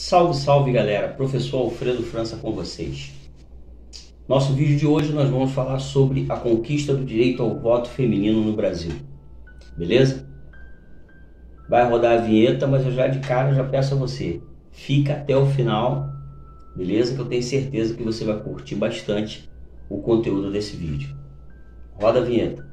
Salve, salve galera, professor Alfredo França com vocês. Nosso vídeo de hoje nós vamos falar sobre a conquista do direito ao voto feminino no Brasil, beleza? Vai rodar a vinheta, mas eu já de cara já peço a você, fica até o final, beleza? Que eu tenho certeza que você vai curtir bastante o conteúdo desse vídeo. Roda a vinheta.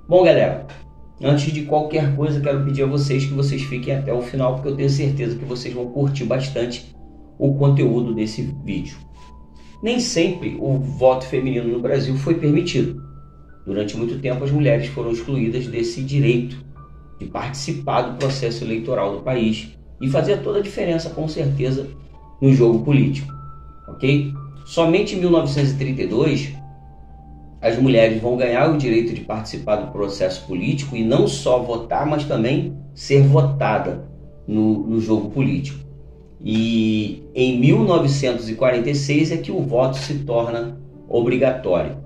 Bom galera, antes de qualquer coisa quero pedir a vocês que vocês fiquem até o final, porque eu tenho certeza que vocês vão curtir bastante o conteúdo desse vídeo. Nem sempre o voto feminino no Brasil foi permitido. Durante muito tempo as mulheres foram excluídas desse direito de participar do processo eleitoral do país e fazia toda a diferença com certeza no jogo político, ok? Somente em 1932 as mulheres vão ganhar o direito de participar do processo político e não só votar, mas também ser votada no jogo político. E em 1946 é que o voto se torna obrigatório.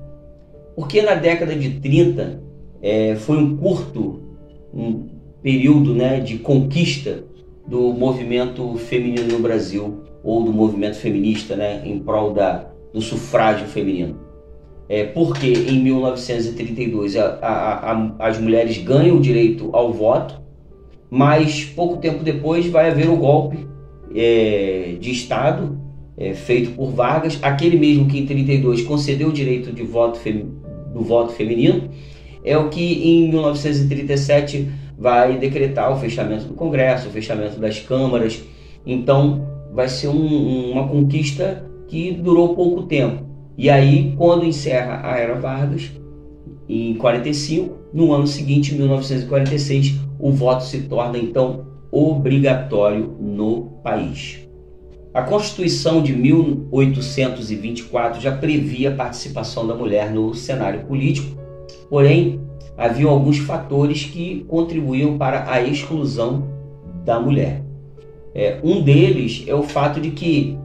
Porque na década de 30 foi um curto período, né, de conquista do movimento feminino no Brasil, ou do movimento feminista, né, em prol do sufrágio feminino. Porque em 1932 as mulheres ganham o direito ao voto, mas pouco tempo depois vai haver o golpe de Estado feito por Vargas, aquele mesmo que em 32 concedeu o direito de voto do voto feminino, é o que em 1937 vai decretar o fechamento do Congresso, o fechamento das câmaras. Então vai ser uma conquista que durou pouco tempo. E aí, quando encerra a Era Vargas, em 45, no ano seguinte, em 1946, o voto se torna, então, obrigatório no país. A Constituição de 1824 já previa a participação da mulher no cenário político, porém, havia alguns fatores que contribuíam para a exclusão da mulher. Um deles é o fato de que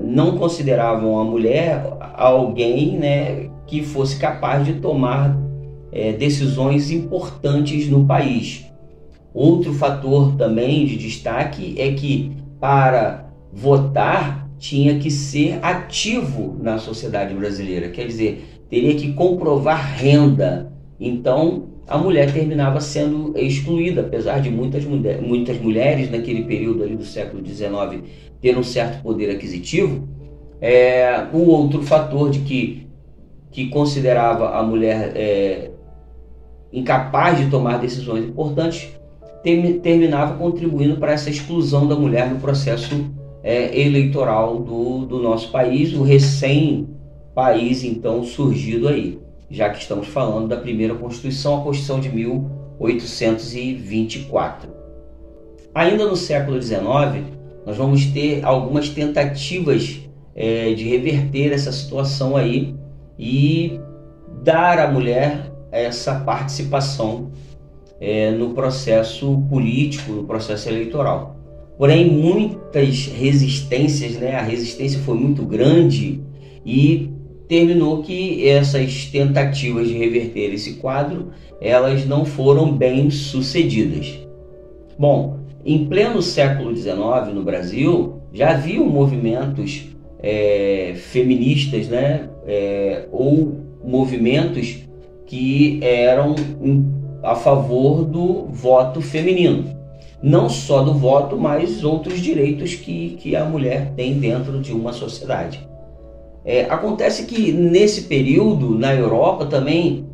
não consideravam a mulher alguém, né, que fosse capaz de tomar decisões importantes no país. Outro fator também de destaque é que para votar tinha que ser ativo na sociedade brasileira, quer dizer, teria que comprovar renda. Então a mulher terminava sendo excluída, apesar de muitas mulheres naquele período ali do século XIX ter um certo poder aquisitivo. O outro fator de que considerava a mulher incapaz de tomar decisões importantes terminava contribuindo para essa exclusão da mulher no processo eleitoral do nosso país, o recém-país então surgido aí, já que estamos falando da primeira Constituição, a Constituição de 1824. Ainda no século XIX, nós vamos ter algumas tentativas de reverter essa situação aí e dar à mulher essa participação no processo político, no processo eleitoral. Porém, muitas resistências, né? A resistência foi muito grande e terminou que essas tentativas de reverter esse quadro, elas não foram bem sucedidas. Bom, em pleno século XIX no Brasil, já haviam movimentos feministas, né? Ou movimentos que eram a favor do voto feminino. Não só do voto, mas outros direitos que a mulher tem dentro de uma sociedade. Acontece que nesse período, na Europa também,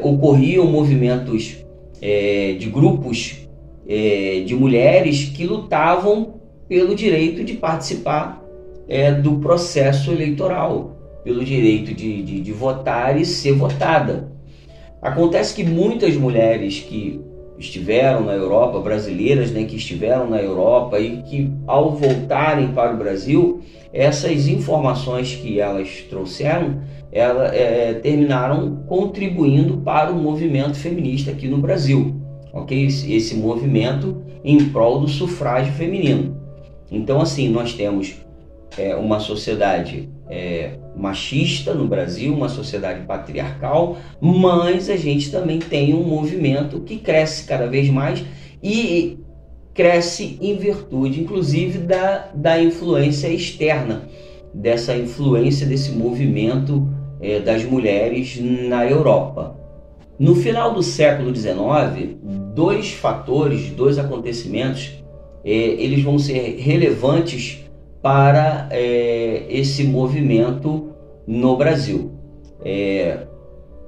ocorriam movimentos de grupos de mulheres que lutavam pelo direito de participar do processo eleitoral, pelo direito de votar e ser votada. Acontece que muitas mulheres que estiveram na Europa, brasileiras, né, que estiveram na Europa e que, ao voltarem para o Brasil, essas informações que elas trouxeram, terminaram contribuindo para o movimento feminista aqui no Brasil, ok? Esse movimento em prol do sufrágio feminino. Então, assim, nós temos uma sociedade machista no Brasil, uma sociedade patriarcal, mas a gente também tem um movimento que cresce cada vez mais e cresce em virtude, inclusive, da influência externa, dessa influência desse movimento das mulheres na Europa. No final do século XIX, dois fatores, dois acontecimentos, eles vão ser relevantes para esse movimento no Brasil.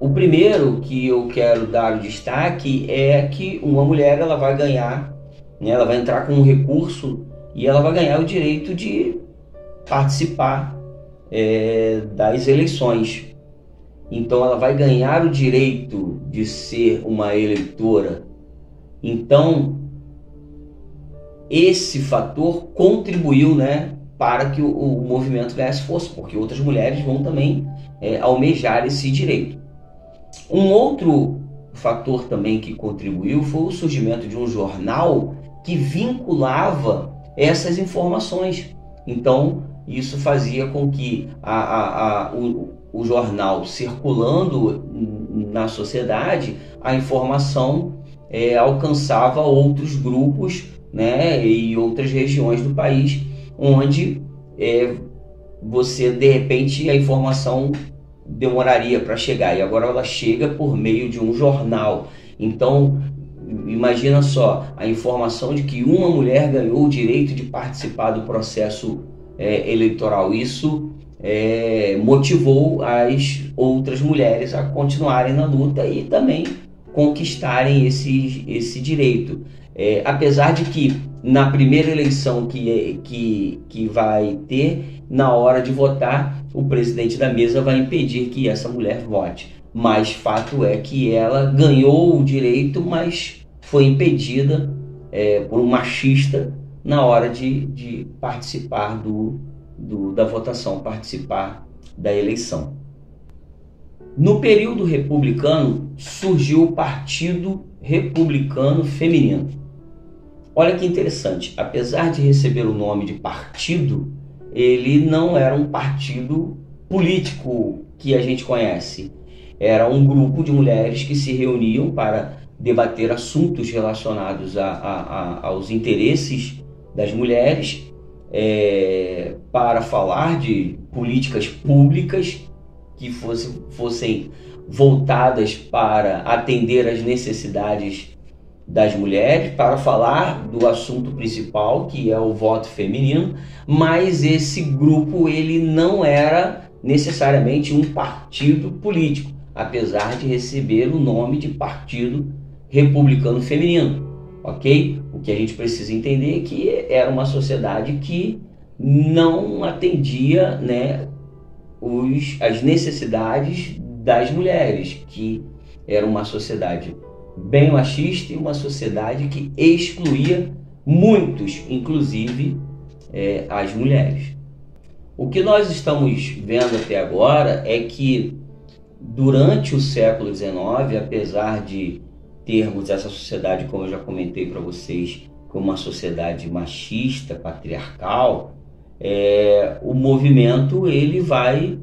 O primeiro que eu quero dar o destaque é que uma mulher ela vai ganhar, né, ela vai entrar com um recurso e ela vai ganhar o direito de participar das eleições. Então ela vai ganhar o direito de ser uma eleitora. Então esse fator contribuiu, né, para que o movimento ganhasse força, porque outras mulheres vão também almejar esse direito. Um outro fator também que contribuiu foi o surgimento de um jornal que vinculava essas informações. Então isso fazia com que o jornal circulando na sociedade, a informação alcançava outros grupos, né, e outras regiões do país, onde você, de repente, a informação demoraria para chegar, e agora ela chega por meio de um jornal. Então, imagina só, a informação de que uma mulher ganhou o direito de participar do processo eleitoral. Isso motivou as outras mulheres a continuarem na luta e também conquistarem esse direito. Apesar de que na primeira eleição que vai ter, na hora de votar, o presidente da mesa vai impedir que essa mulher vote. Mas fato é que ela ganhou o direito, mas foi impedida por um machista na hora de participar da votação, participar da eleição. No período republicano, surgiu o Partido Republicano Feminino. Olha que interessante, apesar de receber o nome de partido, ele não era um partido político que a gente conhece. Era um grupo de mulheres que se reuniam para debater assuntos relacionados aos interesses das mulheres, para falar de políticas públicas que fossem voltadas para atender às necessidades das mulheres, para falar do assunto principal, que é o voto feminino. Mas esse grupo ele não era necessariamente um partido político, apesar de receber o nome de Partido Republicano Feminino, ok? O que a gente precisa entender é que era uma sociedade que não atendia, né, as necessidades das mulheres, que era uma sociedade bem machista e uma sociedade que excluía muitos, inclusive as mulheres. O que nós estamos vendo até agora é que durante o século XIX, apesar de termos essa sociedade, como eu já comentei para vocês, como uma sociedade machista, patriarcal, o movimento ele vai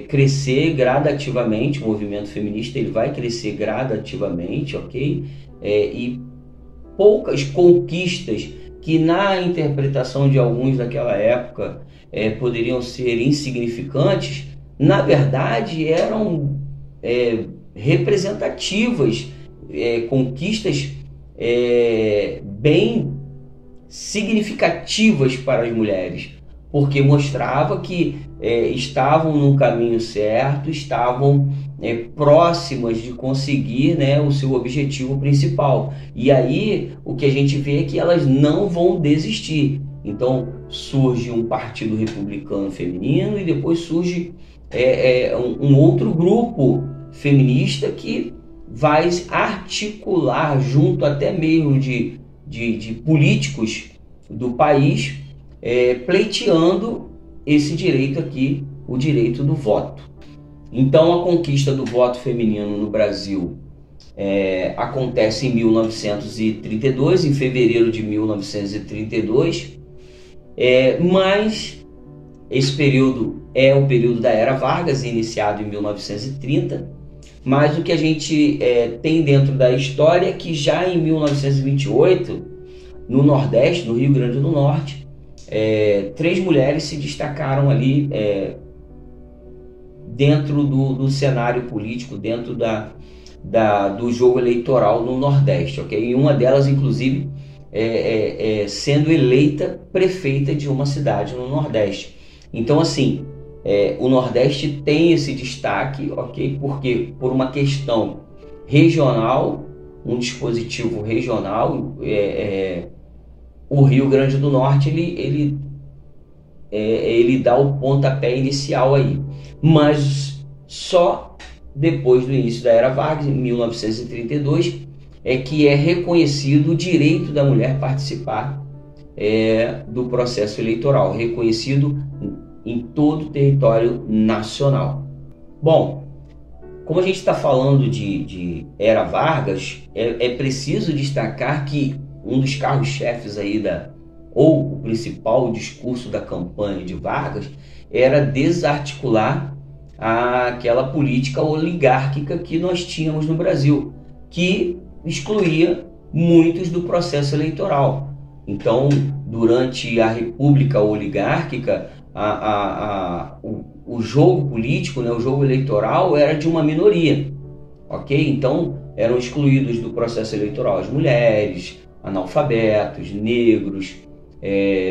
crescer gradativamente, o movimento feminista ele vai crescer gradativamente, ok? E poucas conquistas que na interpretação de alguns daquela época poderiam ser insignificantes, na verdade eram representativas, conquistas bem significativas para as mulheres, porque mostrava que estavam no caminho certo, estavam próximas de conseguir, né, o seu objetivo principal. E aí o que a gente vê é que elas não vão desistir. Então surge um Partido Republicano Feminino e depois surge um outro grupo feminista que vai articular junto até mesmo de políticos do país, pleiteando esse direito aqui, o direito do voto. Então a conquista do voto feminino no Brasil acontece em 1932, em fevereiro de 1932, mas esse período é o período da Era Vargas, iniciado em 1930, mas o que a gente tem dentro da história é que já em 1928, no Nordeste, no Rio Grande do Norte, 3 mulheres se destacaram ali dentro do cenário político, dentro do jogo eleitoral no Nordeste, ok? E uma delas, inclusive, sendo eleita prefeita de uma cidade no Nordeste. Então, assim, o Nordeste tem esse destaque, ok? Porque por uma questão regional, um dispositivo regional, o Rio Grande do Norte ele dá o pontapé inicial aí, mas só depois do início da Era Vargas, em 1932, é que é reconhecido o direito da mulher participar do processo eleitoral, reconhecido em todo o território nacional. Bom, como a gente está falando de Era Vargas, é preciso destacar que um dos carros-chefes aí ou o principal discurso da campanha de Vargas era desarticular aquela política oligárquica que nós tínhamos no Brasil, que excluía muitos do processo eleitoral. Então, durante a República Oligárquica, o jogo político, né, o jogo eleitoral era de uma minoria, ok? Então, eram excluídos do processo eleitoral as mulheres, analfabetos, negros,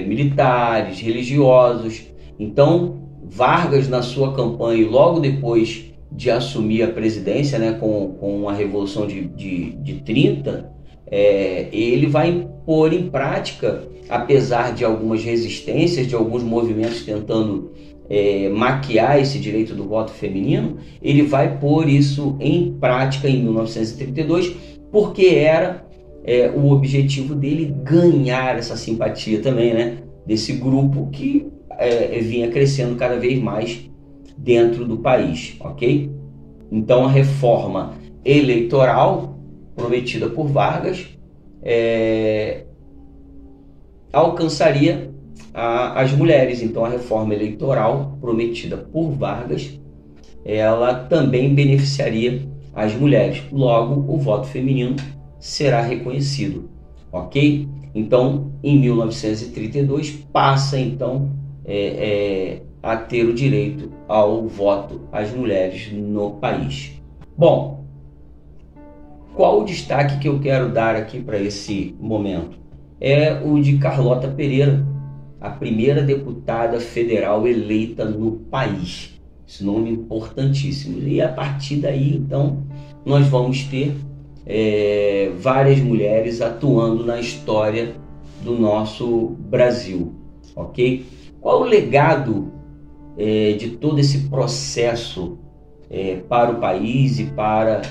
militares, religiosos. Então, Vargas, na sua campanha, logo depois de assumir a presidência, né, com a Revolução de 30, ele vai pôr em prática, apesar de algumas resistências, de alguns movimentos tentando maquiar esse direito do voto feminino, ele vai pôr isso em prática em 1932, porque era o objetivo dele ganhar essa simpatia também, né, desse grupo que vinha crescendo cada vez mais dentro do país, ok? Então a reforma eleitoral prometida por Vargas alcançaria as mulheres. Então a reforma eleitoral prometida por Vargas, ela também beneficiaria as mulheres. Logo, o voto feminino será reconhecido, ok? Então, em 1932, passa então a ter o direito ao voto as mulheres no país. Bom, qual o destaque que eu quero dar aqui para esse momento? É o de Carlota Pereira, a primeira deputada federal eleita no país. Esse nome importantíssimo. E a partir daí, então, nós vamos ter várias mulheres atuando na história do nosso Brasil, ok? Qual o legado de todo esse processo para o país e para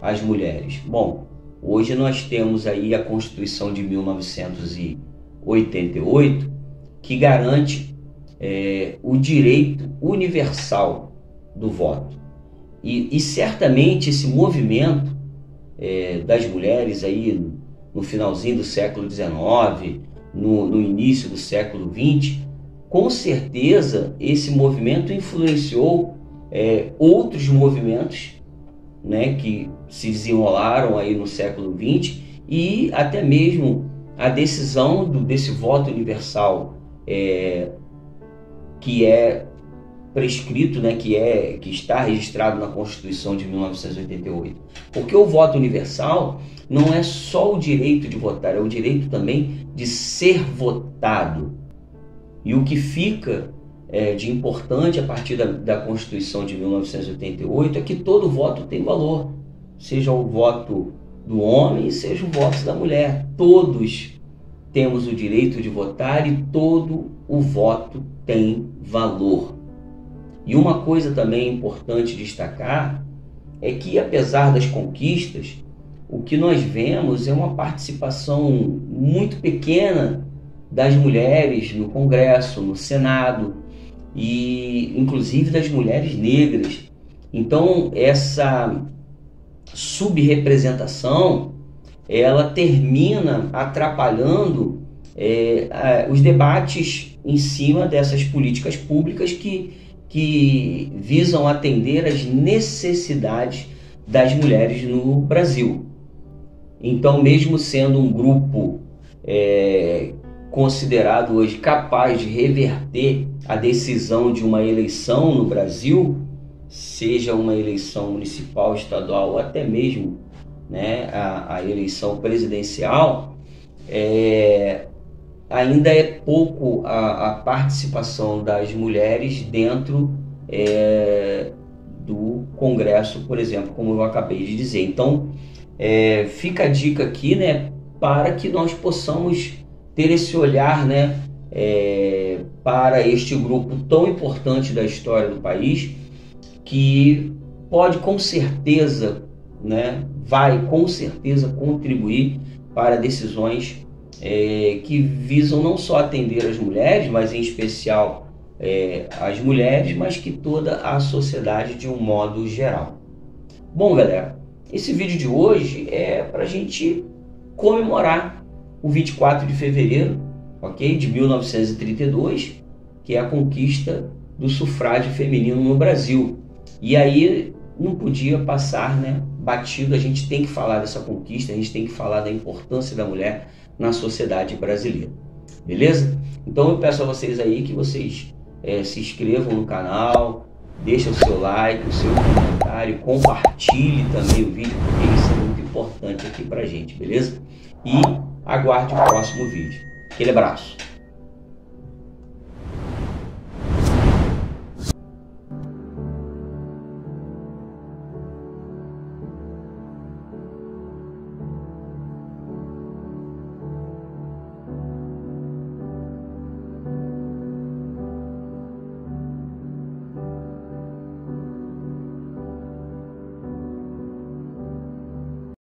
as mulheres? Bom, hoje nós temos aí a Constituição de 1988, que garante o direito universal do voto. E certamente esse movimento das mulheres aí no finalzinho do século XIX, no início do século XX, com certeza esse movimento influenciou outros movimentos, né, que se desenrolaram aí no século XX, e até mesmo a decisão desse voto universal que é prescrito, né, que está registrado na Constituição de 1988. Porque o voto universal não é só o direito de votar, é o direito também de ser votado. E o que fica de importante a partir da Constituição de 1988 é que todo voto tem valor, seja o voto do homem, seja o voto da mulher. Todos temos o direito de votar e todo o voto tem valor. E uma coisa também importante destacar é que, apesar das conquistas, o que nós vemos é uma participação muito pequena das mulheres no Congresso, no Senado, e inclusive das mulheres negras. Então, essa subrepresentação, ela termina atrapalhando os debates em cima dessas políticas públicas que visam atender às necessidades das mulheres no Brasil. Então, mesmo sendo um grupo considerado hoje capaz de reverter a decisão de uma eleição no Brasil, seja uma eleição municipal, estadual ou até mesmo, né, a eleição presidencial, ainda é pouco a participação das mulheres dentro do Congresso, por exemplo, como eu acabei de dizer. Então, fica a dica aqui, né, para que nós possamos ter esse olhar, né, para este grupo tão importante da história do país, que pode com certeza, né, vai com certeza contribuir para decisões que visam não só atender as mulheres, mas em especial as mulheres, mas que toda a sociedade de um modo geral. Bom, galera, esse vídeo de hoje é para a gente comemorar o 24 de fevereiro, ok? De 1932, que é a conquista do sufrágio feminino no Brasil. E aí não podia passar, né, batido. A gente tem que falar dessa conquista, a gente tem que falar da importância da mulher na sociedade brasileira, beleza? Então eu peço a vocês aí que vocês se inscrevam no canal, deixem o seu like, o seu comentário, compartilhe também o vídeo, porque isso é muito importante aqui pra gente, beleza? E aguarde o próximo vídeo. Aquele abraço!